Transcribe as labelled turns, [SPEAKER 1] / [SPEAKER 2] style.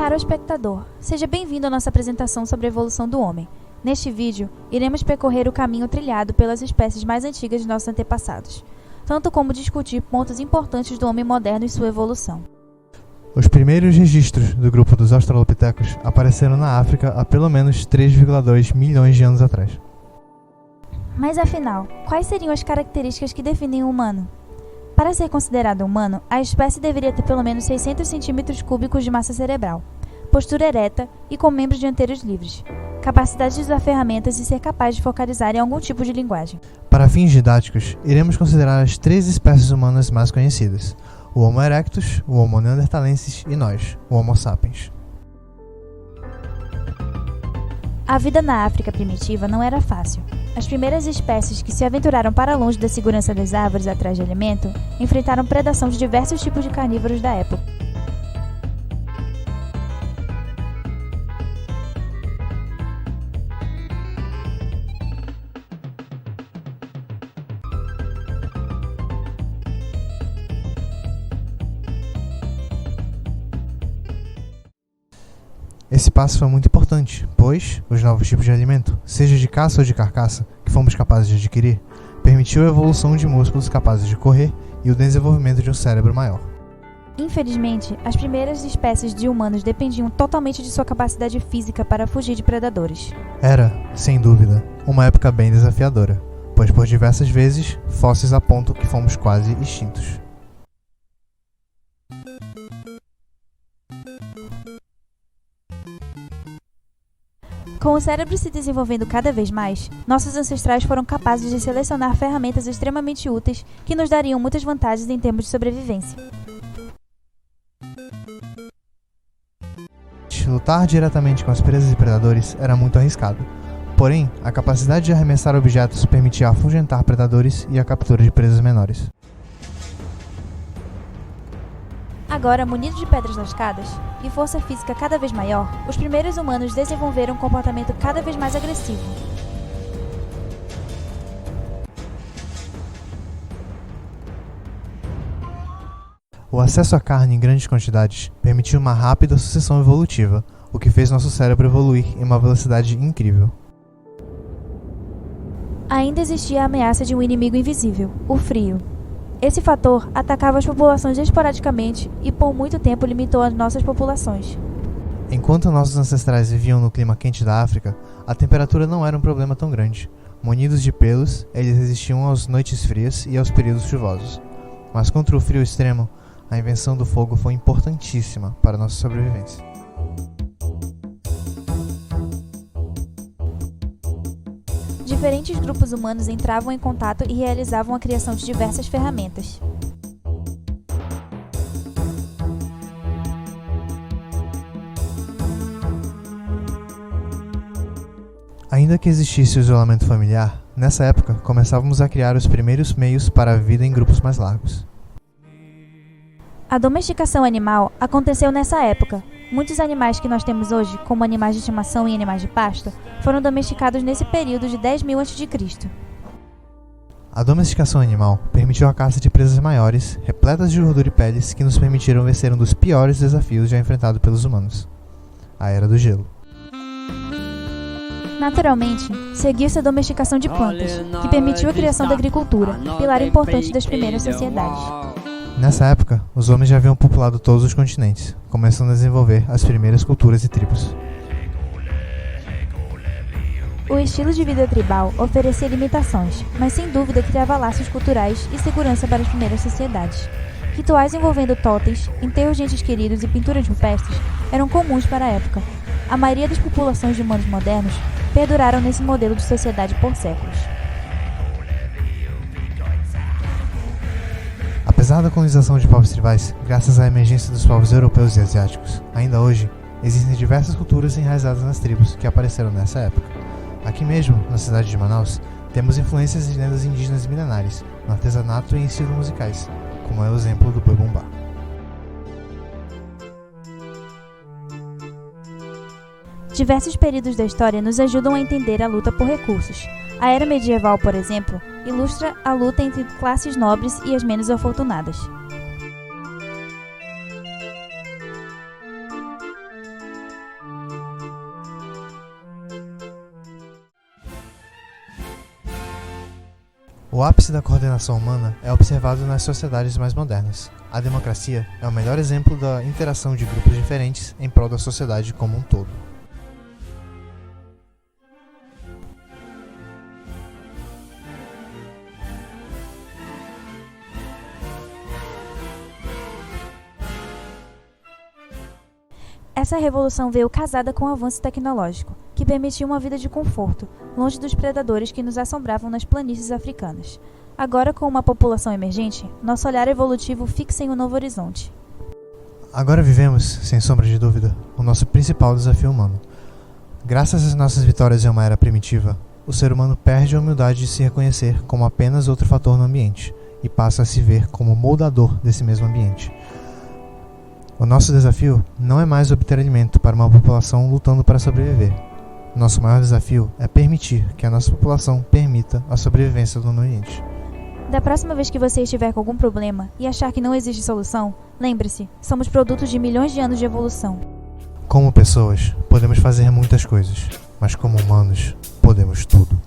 [SPEAKER 1] Caro espectador, seja bem-vindo à nossa apresentação sobre a evolução do homem. Neste vídeo, iremos percorrer o caminho trilhado pelas espécies mais antigas de nossos antepassados, tanto como discutir pontos importantes do homem moderno e sua evolução.
[SPEAKER 2] Os primeiros registros do grupo dos australopitecos apareceram na África há pelo menos 3,2 milhões de anos atrás.
[SPEAKER 1] Mas afinal, quais seriam as características que definem o humano? Para ser considerado humano, a espécie deveria ter pelo menos 600 cm3 de massa cerebral, postura ereta e com membros dianteiros livres, capacidade de usar ferramentas e ser capaz de focalizar em algum tipo de linguagem.
[SPEAKER 2] Para fins didáticos, iremos considerar as 3 espécies humanas mais conhecidas: o Homo erectus, o Homo neanderthalensis e nós, o Homo sapiens.
[SPEAKER 1] A vida na África primitiva não era fácil. As primeiras espécies que se aventuraram para longe da segurança das árvores atrás de alimento enfrentaram predação de diversos tipos de carnívoros da época.
[SPEAKER 2] Esse passo foi muito importante, pois os novos tipos de alimento, seja de caça ou de carcaça, que fomos capazes de adquirir, permitiu a evolução de músculos capazes de correr e o desenvolvimento de um cérebro maior.
[SPEAKER 1] Infelizmente, as primeiras espécies de humanos dependiam totalmente de sua capacidade física para fugir de predadores.
[SPEAKER 2] Era, sem dúvida, uma época bem desafiadora, pois por diversas vezes fósseis apontam que fomos quase extintos.
[SPEAKER 1] Com o cérebro se desenvolvendo cada vez mais, nossos ancestrais foram capazes de selecionar ferramentas extremamente úteis que nos dariam muitas vantagens em termos de sobrevivência.
[SPEAKER 2] Lutar diretamente com as presas e predadores era muito arriscado, porém, a capacidade de arremessar objetos permitia afugentar predadores e a captura de presas menores.
[SPEAKER 1] Agora, munidos de pedras lascadas e força física cada vez maior, os primeiros humanos desenvolveram um comportamento cada vez mais agressivo.
[SPEAKER 2] O acesso à carne em grandes quantidades permitiu uma rápida sucessão evolutiva, o que fez nosso cérebro evoluir em uma velocidade incrível.
[SPEAKER 1] Ainda existia a ameaça de um inimigo invisível, o frio. Esse fator atacava as populações esporadicamente e por muito tempo limitou as nossas populações.
[SPEAKER 2] Enquanto nossos ancestrais viviam no clima quente da África, a temperatura não era um problema tão grande. Munidos de pelos, eles resistiam às noites frias e aos períodos chuvosos. Mas contra o frio extremo, a invenção do fogo foi importantíssima para nossa sobrevivência.
[SPEAKER 1] Diferentes grupos humanos entravam em contato e realizavam a criação de diversas ferramentas.
[SPEAKER 2] Ainda que existisse o isolamento familiar, nessa época começávamos a criar os primeiros meios para a vida em grupos mais largos.
[SPEAKER 1] A domesticação animal aconteceu nessa época. Muitos animais que nós temos hoje, como animais de estimação e animais de pasto, foram domesticados nesse período de 10.000 a.C.
[SPEAKER 2] A domesticação animal permitiu a caça de presas maiores, repletas de gordura e peles, que nos permitiram vencer um dos piores desafios já enfrentados pelos humanos: a Era do Gelo.
[SPEAKER 1] Naturalmente, seguiu-se a domesticação de plantas, que permitiu a criação da agricultura, pilar importante das primeiras sociedades.
[SPEAKER 2] Nessa época, os homens já haviam populado todos os continentes, começando a desenvolver as primeiras culturas e tribos.
[SPEAKER 1] O estilo de vida tribal oferecia limitações, mas sem dúvida criava laços culturais e segurança para as primeiras sociedades. Rituais envolvendo totens, enterros de entes queridos e pinturas rupestres eram comuns para a época. A maioria das populações de humanos modernos perduraram nesse modelo de sociedade por séculos.
[SPEAKER 2] Apesar da colonização de povos tribais, graças à emergência dos povos europeus e asiáticos, ainda hoje, existem diversas culturas enraizadas nas tribos que apareceram nessa época. Aqui mesmo, na cidade de Manaus, temos influências de lendas indígenas milenares, no artesanato e em estilos musicais, como é o exemplo do boi-bumbá.
[SPEAKER 1] Diversos períodos da história nos ajudam a entender a luta por recursos. A era medieval, por exemplo, ilustra a luta entre classes nobres e as menos afortunadas.
[SPEAKER 2] O ápice da coordenação humana é observado nas sociedades mais modernas. A democracia é o melhor exemplo da interação de grupos diferentes em prol da sociedade como um todo.
[SPEAKER 1] Essa revolução veio casada com o avanço tecnológico, que permitiu uma vida de conforto, longe dos predadores que nos assombravam nas planícies africanas. Agora, com uma população emergente, nosso olhar evolutivo fixa em um novo horizonte.
[SPEAKER 2] Agora vivemos, sem sombra de dúvida, o nosso principal desafio humano. Graças às nossas vitórias em uma era primitiva, o ser humano perde a humildade de se reconhecer como apenas outro fator no ambiente e passa a se ver como moldador desse mesmo ambiente. O nosso desafio não é mais obter alimento para uma população lutando para sobreviver. Nosso maior desafio é permitir que a nossa população permita a sobrevivência do ambiente.
[SPEAKER 1] Da próxima vez que você estiver com algum problema e achar que não existe solução, lembre-se, somos produtos de milhões de anos de evolução.
[SPEAKER 2] Como pessoas, podemos fazer muitas coisas, mas como humanos, podemos tudo.